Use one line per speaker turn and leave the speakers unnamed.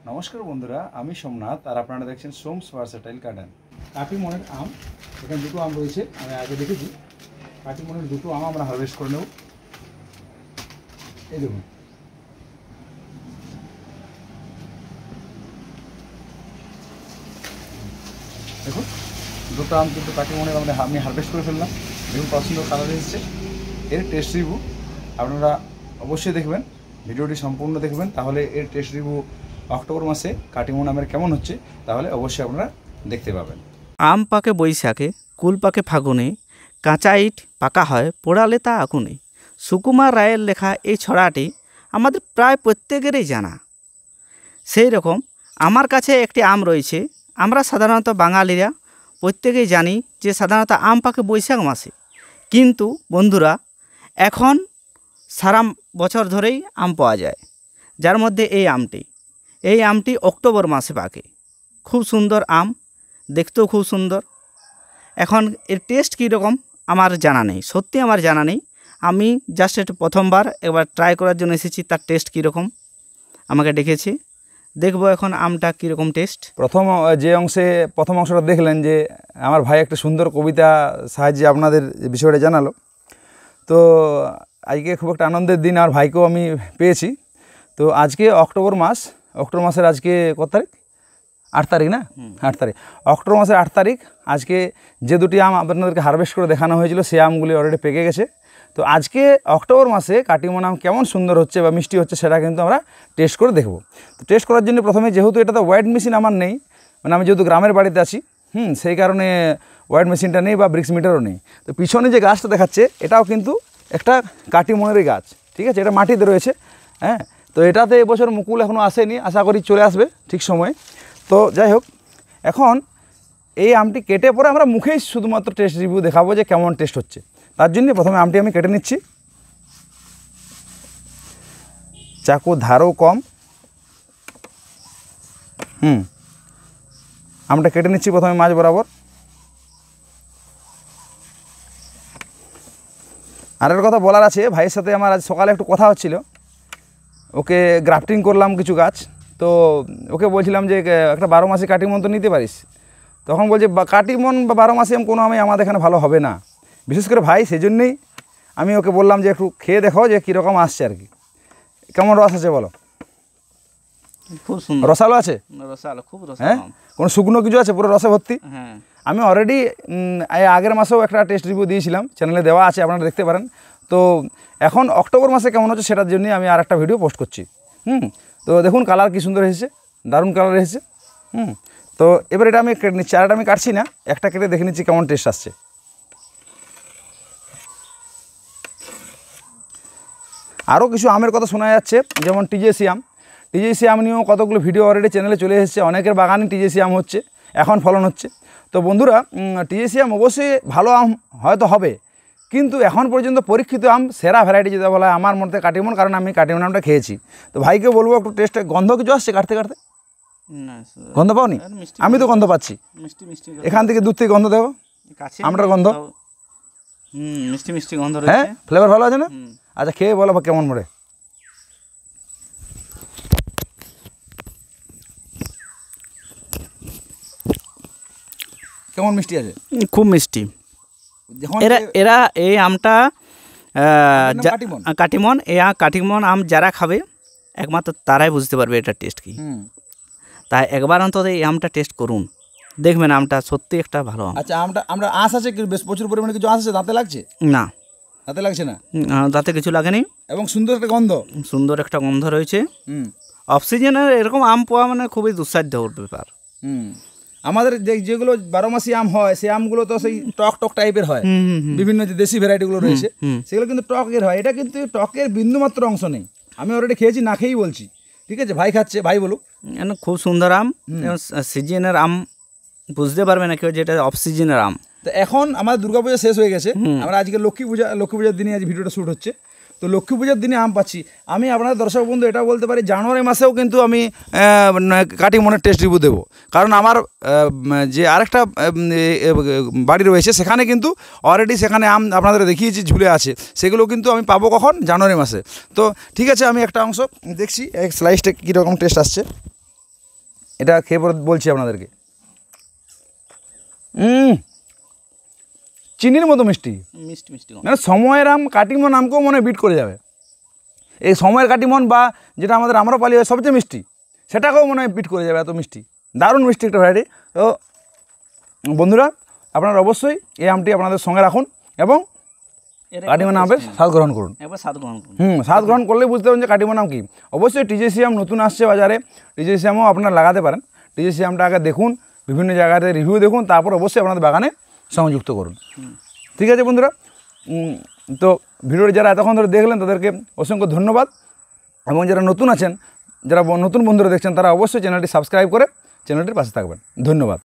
নমস্কার বন্ধুরা, আমি সোমনাথ আর আপনারা দেখছেন সোমস ভার্সেটাইল গার্ডেন। কাটিমনের আম, এখানে দুটো আম রয়েছে, আমি আগে দেখেছি। কাটিমনের দুটো আম আমরা হারভেস্ট করে নেব। এই দেখুন, দেখুন দুটো আম কিন্তু কাটিমনের আমি হারভেস্ট করে ফেললাম। দেখুন কত সুন্দর কালার এসেছে। এর টেস্ট রিভিউ আপনারা অবশ্যই দেখবেন, ভিডিওটি সম্পূর্ণ দেখবেন, তাহলে এর টেস্ট রিভিউ অক্টোবর মাসে কাটিমন আমের কেমন হচ্ছে তাহলে অবশ্যই আপনারা দেখতে পাবেন।
আম পাকে বৈশাখে, কুল পাকে ফাগুনে, কাঁচা ইট পাকা হয় পোড়ালে তা আগুনে। সুকুমার রায়ের লেখা এই ছড়াটি আমাদের প্রায় প্রত্যেকেরই জানা। সেই রকম আমার কাছে একটি আম রয়েছে। আমরা সাধারণত বাঙালিরা প্রত্যেকেই জানি যে সাধারণত আম পাকে বৈশাখ মাসে, কিন্তু বন্ধুরা এখন সারা বছর ধরেই আম পাওয়া যায়, যার মধ্যে এই আমটি অক্টোবর মাসে পাকে। খুব সুন্দর আম, দেখতেও খুব সুন্দর। এখন এর টেস্ট কীরকম আমার জানা নেই, সত্যি আমার জানা নেই। আমি জাস্ট একটু প্রথমবার একবার ট্রাই করার জন্য এসেছি, তার টেস্ট কীরকম আমাকে ডেকেছে, দেখবো এখন আমটা কীরকম টেস্ট।
প্রথম অংশটা দেখলেন যে আমার ভাই একটা সুন্দর কবিতা সাহায্যে আপনাদের বিষয়টা জানালো। তো আজকে খুব একটা আনন্দের দিন, আর ভাইকেও আমি পেয়েছি। তো আজকে অক্টোবর মাসের আজকে কত তারিখ? 8 তারিখ না? 8 তারিখ, অক্টোবর মাসের 8 তারিখ। আজকে যে দুটি আম আপনাদেরকে হারভেস্ট করে দেখানো হয়েছিল, সেই আমগুলি অলরেডি পেকে গেছে। তো আজকে অক্টোবর মাসে কাটিমন আম কেমন সুন্দর হচ্ছে বা মিষ্টি হচ্ছে সেটা কিন্তু আমরা টেস্ট করে দেখব। তো টেস্ট করার জন্য প্রথমে, যেহেতু এটা তো ওয়েট মেশিন আমার নেই, মানে আমি যেহেতু গ্রামের বাড়িতে আছি, সেই কারণে ওয়েট মেশিনটা নেই বা ব্রিক্স মিটারও নেই। তো পিছনে যে গাছটা দেখাচ্ছে এটাও কিন্তু একটা কাটিমনেরই গাছ, ঠিক আছে? এটা মাটিতে রয়েছে, হ্যাঁ। তো এটাতে এবছর মুকুল এখনও আসেনি, আশা করি চলে আসবে ঠিক সময়ে। তো যাই হোক, এখন এই আমটি কেটে পরে আমরা মুখেই শুধুমাত্র টেস্ট রিভিউ দেখাবো যে কেমন টেস্ট হচ্ছে। তার জন্য প্রথমে আমটি আমি কেটে নিচ্ছি। চাকু ধারও কম, আমটা কেটে নিচ্ছি প্রথমে মাঝ বরাবর। আর একটা কথা বলার আছে, ভাইয়ের সাথে আমার আজ সকালে একটু কথা হচ্ছিল। ওকে গ্রাফটিং করলাম কিছু গাছ, তো ওকে বলছিলাম যে একটা 12 মাসি কাটিমন তো নিতে পারিস। তখন বলছে কাটিমন বা 12 মাসি কোনো আমি আমাদের এখানে ভালো হবে না, বিশেষ করে ভাই। সেই জন্যেই আমি ওকে বললাম যে একটু খেয়ে দেখো যে কীরকম আসছে আর কি, কেমন রস আছে বলো।
খুব সুন্দর
রসালো আছে,
রসালো, খুব রসালো।
হ্যাঁ, কোনো শুকনো কিছু আছে, পুরো রসে ভর্তি।
হ্যাঁ,
আমি অলরেডি আগের মাসেও একটা টেস্ট রিভিউ দিয়েছিলাম, চ্যানেলে দেওয়া আছে, আপনারা দেখতে পারেন। তো এখন অক্টোবর মাসে কেমন হচ্ছে সেটার জন্যই আমি আর একটা ভিডিও পোস্ট করছি। তো দেখুন কালার কী সুন্দর এসেছে, দারুণ কালার এসেছে। তো এবার এটা আমি কেটে নিচ্ছি, আর এটা আমি কাটছি না, একটা কেটে দেখে নিচ্ছি কেমন টেস্ট আসছে। আরও কিছু আমের কথা শোনা যাচ্ছে, যেমন টিজেসি আম নিয়েও কতগুলো ভিডিও অলরেডি চ্যানেলে চলে এসেছে। অনেকের বাগানে টিজেসি আম হচ্ছে, এখন ফলন হচ্ছে। তো বন্ধুরা, টিজেসি আম অবশ্যই ভালো আম হয়তো হবে, কিন্তু এখন পর্যন্ত পরীক্ষিত আম সেরা ভ্যারাইটি যেটা বলা হয় আমার মধ্যে কাটিমন, কারণ আমি কাটিমন আমটা খেয়েছি। তো ভাইকে বলবো একটু টেস্টে, গন্ধ কিছু আসছে কাটতে কাটতে? গন্ধ পাওনি? আমি তো গন্ধ পাচ্ছি, এখান থেকে দূর থেকে গন্ধ দেবো, আমটার গন্ধ,
মিষ্টি মিষ্টি গন্ধ।
হ্যাঁ, ফ্লেভার ভালো আছে না? আচ্ছা, খেয়ে বলো কেমন মরে। কেমন মিষ্টি আছে?
খুব মিষ্টি। এরা এই আমটা কাটিমন, কাটিমন আম যারা খাবে একমাত্র তারাই বুঝতে পারবে এটা টেস্ট কি। তাই একবার অন্তত এই আমটা টেস্ট করুন, দেখবেন আমটা সত্যি একটা ভালো আম।
আচ্ছা, আমরা আঁশ আছে বেশ প্রচুর পরিমাণে, কিছু আঁশ আছে, দাঁতে লাগছে
না?
দাঁতে লাগছে না,
দাঁতে কিছু লাগেনি,
এবং সুন্দর একটা গন্ধ
রয়েছে। অফ সিজনের এরকম আম পাওয়া মানে খুবই দুঃসাধ্য ব্যাপার।
আমাদের যেগুলো 12 মাসি আম হয়, সেই আমগুলো তো সেই টক টাইপের হয়। বিভিন্ন যে দেশি ভ্যারাইটিগুলো রয়েছে সেগুলো কিন্তু টকের হয়, এটা কিন্তু টকের বিন্দুমাত্র অংশ নেই। আমি অলরেডি খেয়েছি, না খেয়েই বলছি, ঠিক আছে? ভাই খাচ্ছে, ভাই বলুক।
খুব সুন্দর আম, সিজনের আম বুঝতে পারবে না কেউ যেটা অফ সিজনের আম।
তো এখন আমাদের দুর্গাপূজা শেষ হয়ে গেছে, আমরা আজকে লক্ষ্মী পূজার দিনে আজ ভিডিওটা শ্যুট হচ্ছে। তো লক্ষ্মী পূজার দিনে আম পাচ্ছি। আমি আপনাদের দর্শক বন্ধু এটা বলতে পারি, জানুয়ারি মাসেও কিন্তু আমি কাটিমনের টেস্ট রিভিউ দেবো, কারণ আমার যে আরেকটা বাড়ি রয়েছে সেখানে কিন্তু অলরেডি সেখানে আম আপনাদের দেখিয়েছি ঝুলে আছে, সেগুলো কিন্তু আমি পাবো কখন? জানুয়ারি মাসে। তো ঠিক আছে, আমি একটা অংশ দেখছি, এক স্লাইসটা কীরকম টেস্ট আসছে। এটা খেয়ে পরে বলছি আপনাদেরকে। চিনির মতো মিষ্টি,
মিষ্টি মিষ্টি গন্ধ।
মানে সময়ের আম কাটিমন আমকেও মনে হয় বিট করে যাবে। এই সময়ের কাটিমন বা যেটা আমাদের আম্রপালি হয় সবচেয়ে মিষ্টি, সেটাকেও মনে হয় বিট করে যাবে, এত মিষ্টি, দারুণ মিষ্টি একটা ভ্যারাইটি। তো বন্ধুরা আপনারা অবশ্যই এই আমটি আপনাদের সঙ্গে রাখুন এবং
এর
কাটিমন আমের স্বাদ গ্রহণ করুন।
একবার স্বাদ গ্রহণ করুন।
স্বাদ গ্রহণ করলেই বুঝতে পারবেন যে কাটিমন আম কী। অবশ্যই টিজেসি আম নতুন আসছে বাজারে, টিজেসি আমও আপনারা লাগাতে পারেন। টিজেসি আমটা আগে দেখুন, বিভিন্ন জায়গাতে রিভিউ দেখুন, তারপর অবশ্যই আপনাদের বাগানে সংযুক্ত করুন। ঠিক আছে বন্ধুরা, তো ভিডিওটি যারা এতক্ষণ ধরে দেখলেন তাদেরকে অসংখ্য ধন্যবাদ, এবং যারা নতুন আছেন, যারা নতুন বন্ধুরা দেখছেন, তারা অবশ্যই চ্যানেলটি সাবস্ক্রাইব করে চ্যানেলটির পাশে থাকবেন। ধন্যবাদ।